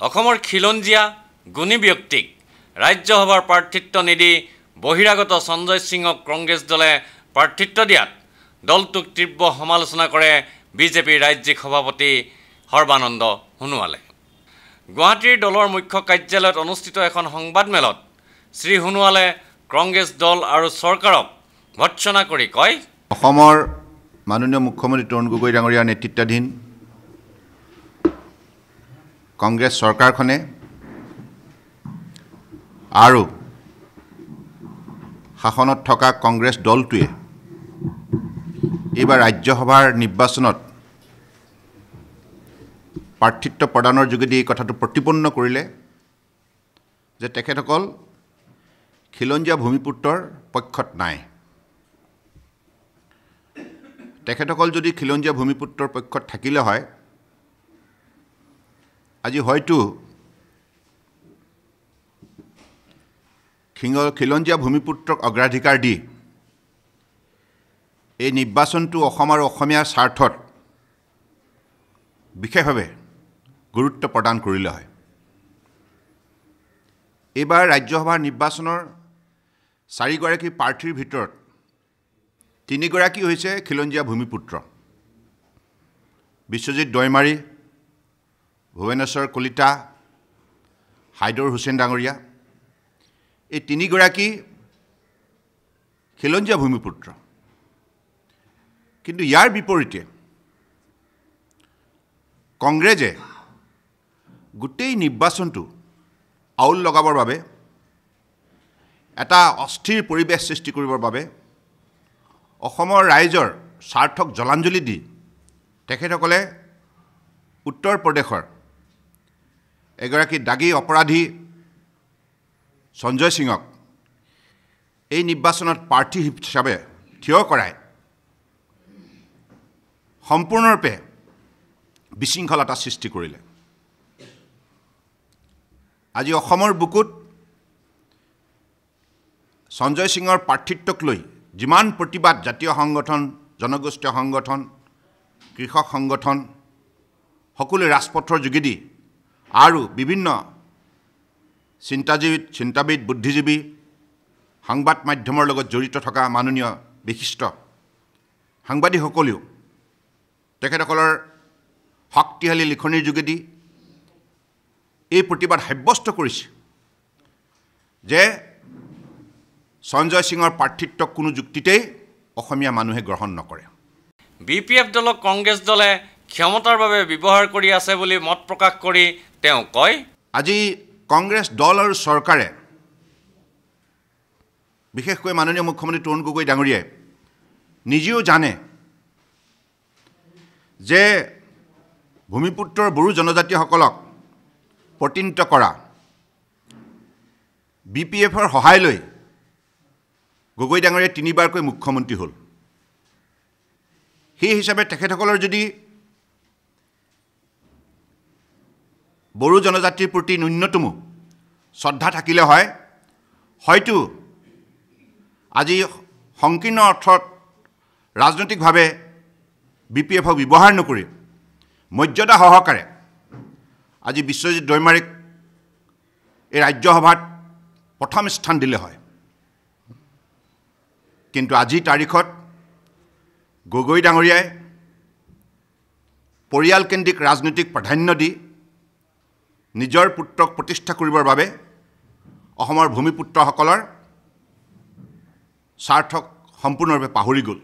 অসমৰ খিলঞ্জীয়া গুণী ব্যক্তিক ৰাজ্যসভাৰ প্ৰাৰ্থিত্ব নিদি বহিৰাগত সঞ্জয় সিঙক কংগ্ৰেছ দলে প্ৰাৰ্থিত্ব দিয়াত দলটোক তীব্ৰ সমালোচনা কৰে বিজেপিৰ ৰাজ্যিক সভাপতি সৰ্বানন্দ সোণোৱালে। গুৱাহাটীৰ দলৰ মুখ্য কাৰ্যালয়ত অনুষ্ঠিত এখন সংবাদমেলত শ্ৰী সোণোৱালে কংগ্ৰেছ দল আৰু চৰকাৰক ভৰ্ৎসনা কৰি কয়, অসমৰ মাননীয় মুখ্যমন্ত্ৰী তৰুণ গগৈ ডাঙৰীয়াৰ নেতৃত্বাধীন কংগ্ৰেছ চৰকাৰখনে আৰু শাসনত থকা কংগ্ৰেছ দলটোৱে এইবাৰ ৰাজ্যসভাৰ নিৰ্বাচনত প্ৰাৰ্থিত্ব প্ৰদানৰ যোগেদি এই কথাটো প্ৰতিপন্ন কৰিলে যে তেখেতসকল খিলঞ্জীয়া ভূমিপুত্ৰৰ পক্ষত নাই। তেখেতসকল যদি খিলঞ্জীয়া ভূমিপুত্ৰৰ পক্ষত থাকিলে হয়, আজি হয়তো খিলঞ্জীয়া ভূমিপুত্ৰক অগ্ৰাধিকাৰ দি এই নিৰ্বাচনটো অসম আৰু অসমীয়াৰ স্বাৰ্থত বিশেষভাৱে গুৰুত্ব প্ৰদান কৰিলে হয়। এইবাৰ ৰাজ্যসভাৰ নিৰ্বাচনৰ 4গৰাকী প্ৰাৰ্থীৰ ভিতৰত 3গৰাকী হৈছে খিলঞ্জীয়া ভূমিপুত্ৰ, বিশ্বজিৎ দৈমাৰী, ভুৱনেশ্বৰ কলিতা, হাইদৰ হুছেইন ডাঙৰীয়া। এই 3গৰাকী খিলঞ্জীয়া ভূমিপুত্ৰ। কিন্তু ইয়াৰ বিপৰীতে কংগ্ৰেছে গোটেই নিৰ্বাচনটো আউল লগাবৰ বাবে, এটা অস্থিৰ পৰিৱেশ সৃষ্টি কৰিবৰ বাবে, অসমৰ ৰাইজৰ স্বাৰ্থক জলাঞ্জলি দি তেখেতসকলে উত্তৰ প্ৰদেশৰ এগৰাকী দাগী অপৰাধী সঞ্জয় সিঙক এই নিৰ্বাচনত প্ৰাৰ্থী হিচাপে থিয় কৰাই সম্পূৰ্ণৰূপে বিশৃংখলতা সৃষ্টি কৰিলে। আজি অসমৰ বুকুত সঞ্জয় সিঙৰ প্ৰাৰ্থিত্বক লৈ যিমান প্ৰতিবাদ জাতীয় সংগঠন, জনগোষ্ঠীয় সংগঠন, কৃষক সংগঠন সকলো ৰাজপথৰ যোগেদি আৰু বিভিন্ন চিন্তাবিদ, বুদ্ধিজীৱী, সংবাদ মাধ্যমৰ লগত জড়িত থকা মাননীয় বিশিষ্ট সাংবাদিকসকলেও তেখেতসকলৰ শক্তিশালী লিখনিৰ যোগেদি এই প্ৰতিবাদ সাব্যস্ত কৰিছে যে সঞ্জয় সিঙৰ প্ৰাৰ্থিত্বক কোনো যুক্তিতেই অসমীয়া মানুহে গ্ৰহণ নকৰে। BPF দলক কংগ্ৰেছ দলে ক্ষমতাৰ বাবে ব্যৱহাৰ কৰি আছে বুলি মত প্ৰকাশ কৰি তেওঁ কয়, আজি কংগ্ৰেছ দল আৰু চৰকাৰে, বিশেষকৈ মাননীয় মুখ্যমন্ত্ৰী তৰুণ গগৈ ডাঙৰীয়াই নিজেও জানে যে ভূমিপুত্ৰৰ বড়ো জনজাতীয়সকলক প্ৰতিনিধিত্ব কৰা BPFৰ সহায় লৈ গগৈ ডাঙৰীয়াই 3বাৰকৈ মুখ্যমন্ত্ৰী হ'ল। সেই হিচাপে তেখেতসকলৰ যদি বড়ো জনজাতিৰ প্ৰতি ন্যূনতম শ্ৰদ্ধা থাকিলে হয়, হয়তো আজি সংকীৰ্ণ অৰ্থত ৰাজনৈতিকভাৱে BPFক ব্যৱহাৰ নকৰি মৰ্যাদা সহকাৰে আজি বিশ্বজিৎ দৈমাৰীক এই ৰাজ্যসভাত প্ৰথম স্থান দিলে হয়। কিন্তু আজিৰ তাৰিখত গগৈ ডাঙৰীয়াই পৰিয়ালকেন্দ্ৰিক ৰাজনৈতিক প্ৰাধান্য দি নিজৰ পুত্ৰক প্ৰতিষ্ঠা কৰিবৰ বাবে অসমৰ ভূমিপুত্ৰসকলৰ স্বাৰ্থক সম্পূৰ্ণৰূপে পাহৰি গ'ল।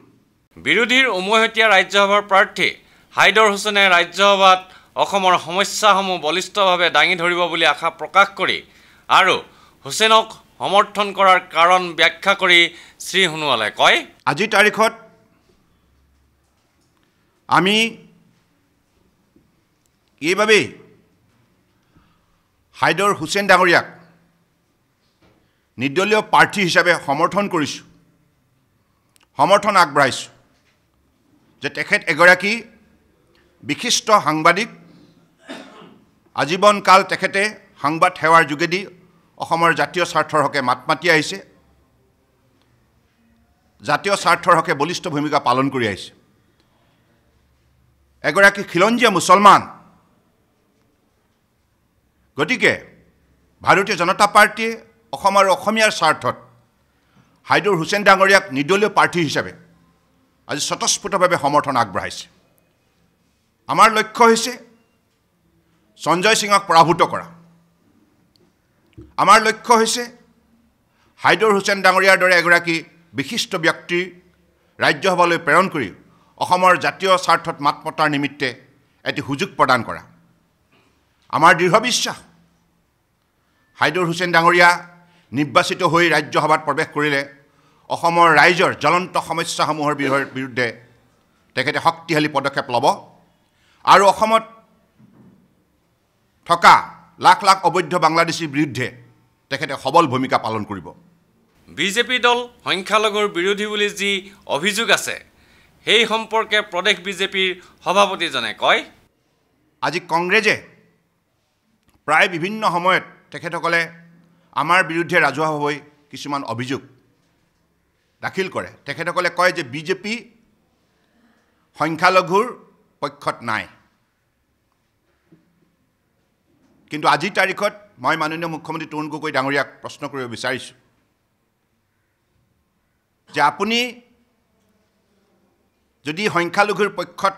বিৰোধীৰ উমৈহতীয়া ৰাজ্যসভাৰ প্ৰাৰ্থী হাইদৰ হুছেইনে ৰাজ্যসভাত অসমৰ সমস্যাসমূহ বলিষ্ঠভাৱে দাঙি ধৰিব বুলি আশা প্ৰকাশ কৰি আৰু হুছেইনক সমৰ্থন কৰাৰ কাৰণ ব্যাখ্যা কৰি শ্ৰী সোণোৱালে কয়, আজিৰ তাৰিখত আমি এইবাবেই হাইদৰ হুছেইন ডাঙৰীয়াক নিৰ্দলীয় প্ৰাৰ্থী হিচাপে সমৰ্থন কৰিছোঁ, সমৰ্থন আগবঢ়াইছোঁ যে তেখেত এগৰাকী বিশিষ্ট সাংবাদিক। আজীৱন কাল তেখেতে সংবাদ সেৱাৰ যোগেদি অসমৰ জাতীয় স্বাৰ্থৰ হকে মাত মাতি আহিছে, জাতীয় স্বাৰ্থৰ হকে বলিষ্ঠ ভূমিকা পালন কৰি আহিছে। এগৰাকী খিলঞ্জীয়া মুছলমান গতিকে ভাৰতীয় জনতা পাৰ্টীয়ে অসম আৰু অসমীয়াৰ স্বাৰ্থত হাইদুৰ হুছেইন ডাঙৰীয়াক নিৰ্দলীয় প্ৰাৰ্থী হিচাপে আজি স্বতঃস্ফূৰ্তভাৱে সমৰ্থন আগবঢ়াইছে। আমাৰ লক্ষ্য হৈছে সঞ্জয় সিঙক পৰাভূত কৰা। আমাৰ লক্ষ্য হৈছে হাইদুৰ হুছেইন ডাঙৰীয়াৰ দৰে এগৰাকী বিশিষ্ট ব্যক্তি ৰাজ্যসভালৈ প্ৰেৰণ কৰি অসমৰ জাতীয় স্বাৰ্থত মাত মতাৰ নিমিত্তে এটি সুযোগ প্ৰদান কৰা। আমাৰ দৃঢ় বিশ্বাস হাইদুৰ হুছেইন ডাঙৰীয়া নিৰ্বাচিত হৈ ৰাজ্যসভাত প্ৰৱেশ কৰিলে অসমৰ ৰাইজৰ জ্বলন্ত সমস্যাসমূহৰ বিৰুদ্ধে তেখেতে শক্তিশালী পদক্ষেপ ল'ব আৰু অসমত থকা লাখ লাখ অবৈধ বাংলাদেশীৰ বিৰুদ্ধে তেখেতে সবল ভূমিকা পালন কৰিব। বিজেপি দল সংখ্যালঘুৰ বিৰোধী বুলি যি অভিযোগ আছে সেই সম্পৰ্কে প্ৰদেশ বিজেপিৰ সভাপতিজনে কয়, আজি কংগ্ৰেছে প্ৰায় বিভিন্ন সময়ত তেখেতসকলে আমাৰ বিৰুদ্ধে ৰাজহুৱাভাৱে কিছুমান অভিযোগ দাখিল কৰে। তেখেতসকলে কয় যে বিজেপি সংখ্যালঘুৰ পক্ষত নাই। কিন্তু আজিৰ তাৰিখত মই মাননীয় মুখ্যমন্ত্ৰী তৰুণ গগৈ ডাঙৰীয়াক প্ৰশ্ন কৰিব বিচাৰিছোঁ যে আপুনি যদি সংখ্যালঘুৰ পক্ষত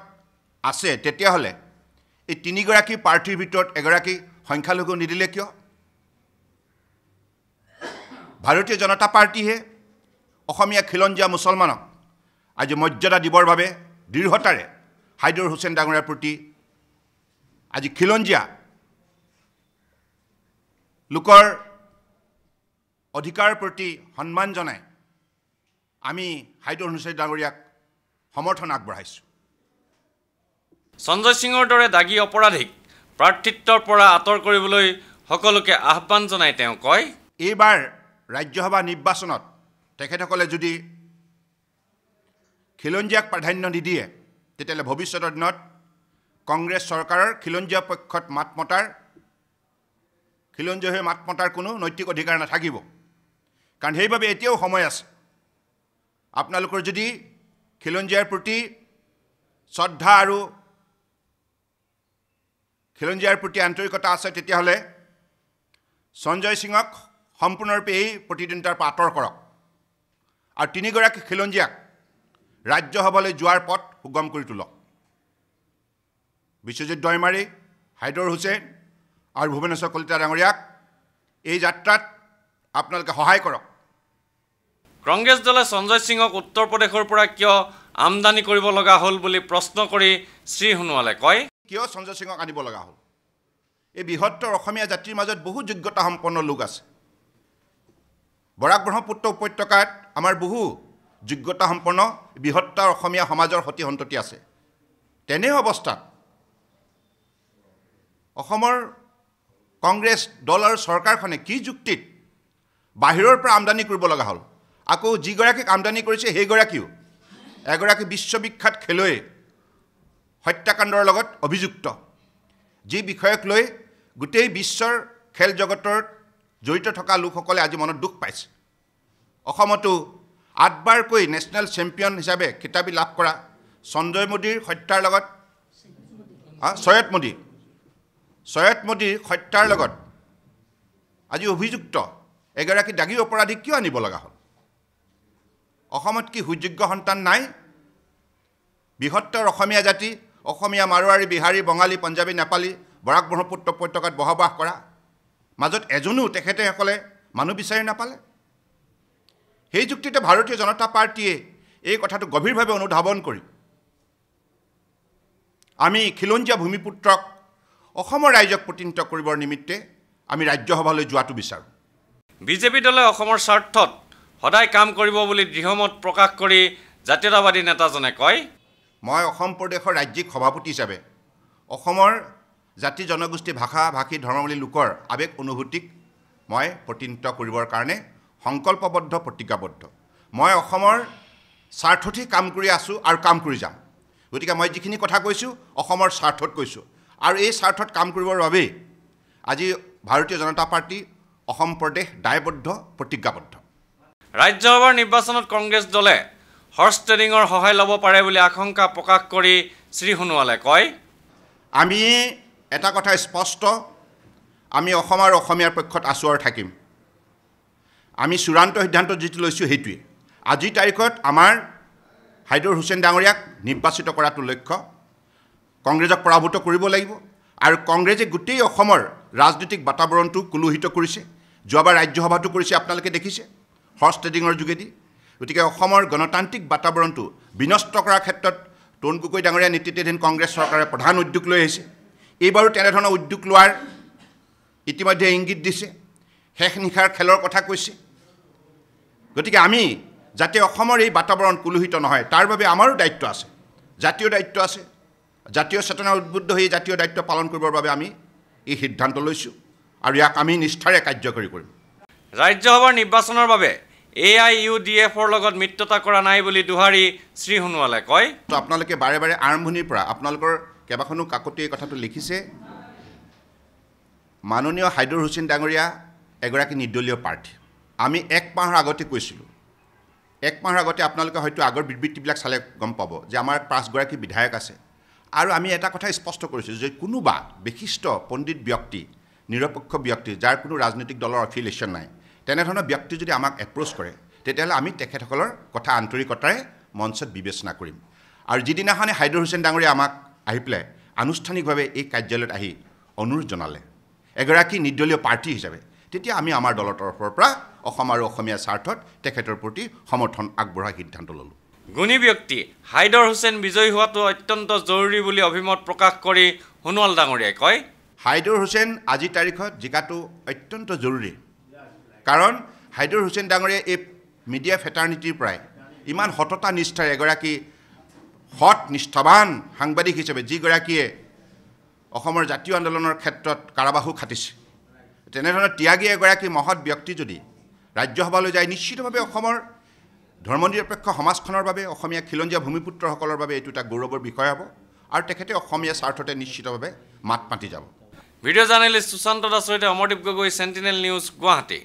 আছে তেতিয়াহ'লে এই তিনিগৰাকী প্ৰাৰ্থীৰ ভিতৰত এগৰাকী সংখ্যালঘু নিদিলে কিয়? ভাৰতীয় জনতা পাৰ্টীয়ে অসমীয়া খিলঞ্জীয়া মুছলমানক আজি মৰ্যাদা দিবৰ বাবে দৃঢ়তাৰে হাইদুৰ হুছেইন ডাঙৰীয়াৰ প্ৰতি আজি খিলঞ্জীয়া লোকৰ অধিকাৰৰ প্ৰতি সন্মান জনাই আমি হাইদুৰ হুছেইন ডাঙৰীয়াক সমৰ্থন আগবঢ়াইছোঁ। সঞ্জয় সিঙৰ দৰে দাগী অপৰাধীক প্ৰাৰ্থিত্বৰ পৰা আঁতৰ কৰিবলৈ সকলোকে আহ্বান জনাই তেওঁ কয়, এইবাৰ ৰাজ্যসভা নিৰ্বাচনত তেখেতসকলে যদি খিলঞ্জীয়াক প্ৰাধান্য নিদিয়ে তেতিয়াহ'লে ভৱিষ্যতৰ দিনত কংগ্ৰেছ চৰকাৰৰ খিলঞ্জীয়া পক্ষত খিলঞ্জীয়া হৈ মাত মতাৰ কোনো নৈতিক অধিকাৰ নাথাকিব। কাৰণ সেইবাবে এতিয়াও সময় আছে। আপোনালোকৰ যদি খিলঞ্জীয়াৰ প্ৰতি শ্ৰদ্ধা আৰু খিলঞ্জীয়াৰ প্ৰতি আন্তৰিকতা আছে তেতিয়াহ'লে সঞ্জয় সিঙক সম্পূৰ্ণৰূপে এই প্ৰতিদ্বন্দ্বিতাৰ পৰা আঁতৰ কৰক আৰু তিনিগৰাকী খিলঞ্জীয়াক ৰাজ্যসভালৈ যোৱাৰ পথ সুগম কৰি তোলক। বিশ্বজিৎ দৈমাৰী, হাইদুৰ হুছেইন আৰু ভুৱনেশ্বৰ কলিতা ডাঙৰীয়াক এই যাত্ৰাত আপোনালোকে সহায় কৰক। কংগ্ৰেছ দলে সঞ্জয় সিঙক উত্তৰ প্ৰদেশৰ পৰা কিয় আমদানি কৰিব লগা হ'ল বুলি প্ৰশ্ন কৰি শ্ৰী সোণোৱালে কয়, কিয় সঞ্জয় সিঙক আনিব লগা হ'ল? এই বৃহত্তৰ অসমীয়া জাতিৰ মাজত বহু যোগ্যতা সম্পন্ন লোক আছে। বৰাক ব্ৰহ্মপুত্ৰ উপত্যকাত আমাৰ বহু যোগ্যতা সম্পন্ন বৃহত্তৰ অসমীয়া সমাজৰ সতি সন্ততি আছে। তেনে অৱস্থাত অসমৰ কংগ্ৰেছ দল আৰু চৰকাৰখনে কি যুক্তিত বাহিৰৰ পৰা আমদানি কৰিব লগা হ'ল? আকৌ যিগৰাকীক আমদানি কৰিছে সেইগৰাকীও এগৰাকী বিশ্ববিখ্যাত খেলুৱৈ হত্যাকাণ্ডৰ লগত অভিযুক্ত, যি বিষয়ক লৈ গোটেই বিশ্বৰ খেল জগতৰ জড়িত থকা লোকসকলে আজি মনত দুখ পাইছে। অসমতো 8বাৰকৈ নেশ্যনেল চেম্পিয়ন হিচাপে খিতাপি লাভ কৰা সঞ্জয় মোদীৰ হত্যাৰ লগত ছৈয়দ মোদীৰ হত্যাৰ লগত আজি অভিযুক্ত এগৰাকী দাগী অপৰাধীক কিয় আনিব লগা হ'ল? অসমত কি সুযোগ্য সন্তান নাই? বৃহত্তৰ অসমীয়া জাতি, অসমীয়া, মাৰোৱাৰী, বিহাৰী, বঙালী, পঞ্জাবী, নেপালী বৰাক ব্ৰহ্মপুত্ৰ উপত্যকাত বসবাস কৰা মাজত এজনো তেখেতসকলে মানুহ বিচাৰি নাপালে। সেই যুক্তিতে ভাৰতীয় জনতা পাৰ্টীয়ে এই কথাটো গভীৰভাৱে অনুধাৱন কৰি আমি খিলঞ্জীয়া ভূমিপুত্ৰক অসমৰ ৰাইজক প্ৰতিনিধিত্ব কৰিবৰ নিমিত্তে আমি ৰাজ্যসভালৈ যোৱাটো বিচাৰোঁ। বিজেপি দলে অসমৰ স্বাৰ্থত সদায় কাম কৰিব বুলি দৃঢ়মত প্ৰকাশ কৰি জাতীয়তাবাদী নেতাজনে কয়, মই অসম প্ৰদেশৰ ৰাজ্যিক সভাপতি হিচাপে অসমৰ জাতি জনগোষ্ঠী ভাষা ভাষী ধৰ্মাৱলী লোকৰ আৱেগ অনুভূতিক মই প্ৰতিনিধিত্ব কৰিবৰ কাৰণে সংকল্পবদ্ধ, প্ৰতিজ্ঞাবদ্ধ। মই অসমৰ স্বাৰ্থতেই কাম কৰি আছোঁ আৰু কাম কৰি যাম। গতিকে মই যিখিনি কথা কৈছোঁ অসমৰ স্বাৰ্থত কৈছোঁ আৰু এই স্বাৰ্থত কাম কৰিবৰ বাবেই আজি ভাৰতীয় জনতা পাৰ্টী অসম প্ৰদেশ দায়বদ্ধ, প্ৰতিজ্ঞাবদ্ধ। ৰাজ্যসভাৰ নিৰ্বাচনত কংগ্ৰেছ দলে হৰ্চ ট্ৰেডিঙৰ সহায় ল'ব পাৰে বুলি আশংকা প্ৰকাশ কৰি শ্ৰী সোণোৱালে কয়, আমি এটা কথা স্পষ্ট, আমি অসম আৰু অসমীয়াৰ পক্ষত আছোঁ আৰু থাকিম আমি চূড়ান্ত সিদ্ধান্ত যিটো লৈছোঁ সেইটোৱে আজিৰ তাৰিখত আমাৰ হাইদৰ হুছেইন ডাঙৰীয়াক নিৰ্বাচিত কৰাটো লক্ষ্য কংগ্ৰেছক পৰাভূত কৰিব লাগিব আৰু কংগ্ৰেছে গোটেই অসমৰ ৰাজনৈতিক বাতাবৰণটো কুলুহিত কৰিছে যোৱাবাৰ ৰাজ্যসভাটো কৰিছে আপোনালোকে দেখিছে হৰ্চ ট্ৰেডিঙৰ যোগেদি গতিকে অসমৰ গণতান্ত্ৰিক বাতাবৰণটো বিনষ্ট কৰাৰ ক্ষেত্ৰত তৰুণ গগৈ ডাঙৰীয়া নেতৃত্বাধীন কংগ্ৰেছ চৰকাৰে প্ৰধান উদ্যোগ লৈ আহিছে এইবাৰো তেনেধৰণৰ উদ্যোগ লোৱাৰ ইতিমধ্যে ইংগিত দিছে শেষ নিশাৰ খেলৰ কথা কৈছে গতিকে আমি যাতে অসমৰ এই বাতাবৰণ কুলুহিত নহয় তাৰ বাবে আমাৰো দায়িত্ব আছে জাতীয় দায়িত্ব আছে জাতীয় চেতনা উদ্বুদ্ধ হৈ জাতীয় দায়িত্ব পালন কৰিবৰ বাবে আমি এই সিদ্ধান্ত লৈছোঁ আৰু ইয়াক আমি নিষ্ঠাৰে কাৰ্যকৰী কৰিম ৰাজ্যসভাৰ নিৰ্বাচনৰ বাবে AIUDFৰ লগত মিত্ৰতা কৰা নাই বুলি দোহাৰি শ্ৰী সোণোৱালে কয় তো আপোনালোকে বাৰে বাৰে আৰম্ভণিৰ পৰা আপোনালোকৰ কেইবাখনো কাকতে এই কথাটো লিখিছে মাননীয় হাইদৰ হুছেইন ডাঙৰীয়া এগৰাকী নিৰ্দলীয় প্ৰাৰ্থী আমি এক মাহৰ আগতে কৈছিলোঁ এক মাহৰ আগতে আপোনালোকে হয়তো আগৰ বিবৃতিবিলাক চালে গম পাব যে আমাৰ 5 গৰাকী বিধায়ক আছে আৰু আমি এটা কথা স্পষ্ট কৰিছোঁ যে কোনোবা বিশিষ্ট পণ্ডিত ব্যক্তি নিৰপেক্ষ ব্যক্তি যাৰ কোনো ৰাজনৈতিক দলৰ এফিলিয়েশ্যন নাই তেনেধৰণৰ ব্যক্তি যদি আমাক এপ্ৰ'চ কৰে তেতিয়াহ'লে আমি তেখেতসকলৰ কথা আন্তৰিকতাৰে মঞ্চত বিবেচনা কৰিম আৰু যিদিনাখনে হাইদৰ হুছেইন ডাঙৰীয়া আমাক আহি পেলাই আনুষ্ঠানিকভাৱে এই কাৰ্যালয়ত আহি অনুৰোধ জনালে এগৰাকী নিৰ্দলীয় প্ৰাৰ্থী হিচাপে তেতিয়া আমি আমাৰ দলৰ তৰফৰ পৰা অসম আৰু অসমীয়া স্বাৰ্থত তেখেতৰ প্ৰতি সমৰ্থন আগবঢ়োৱাৰ সিদ্ধান্ত ল'লোঁ গুণী ব্যক্তি হাইদৰ হুছেইন বিজয়ী হোৱাটো অত্যন্ত জৰুৰী বুলি অভিমত প্ৰকাশ কৰি সোণোৱাল ডাঙৰীয়াই কয় হাইদৰ হুছেইন আজিৰ তাৰিখত জিকাটো অত্যন্ত জৰুৰী কাৰণ হাইদৰ হুছেইন ডাঙৰীয়াই এই মিডিয়া ফেটাৰ্নিটিৰ পৰাই ইমান সততা নিষ্ঠাৰে এগৰাকী সৎ নিষ্ঠাৱান সাংবাদিক হিচাপে যিগৰাকীয়ে অসমৰ জাতীয় আন্দোলনৰ ক্ষেত্ৰত কাৰাবাসো খাটিছে তেনেধৰণৰ ত্যাগী এগৰাকী মহৎ ব্যক্তি যদি ৰাজ্যসভালৈ যায় নিশ্চিতভাৱে অসমৰ ধৰ্মনিৰপেক্ষ সমাজখনৰ বাবে অসমীয়া খিলঞ্জীয়া ভূমিপুত্ৰসকলৰ বাবে এইটো এটা গৌৰৱৰ বিষয় হ'ব আৰু তেখেতে অসমীয়া স্বাৰ্থতে নিশ্চিতভাৱে মাত মাতি যাব ভিডিঅ' জাৰ্নেলিষ্ট সুশান্ত দাসৰ সৈতে অমৰদীপ গগৈ চেণ্টিনেল নিউজ গুৱাহাটী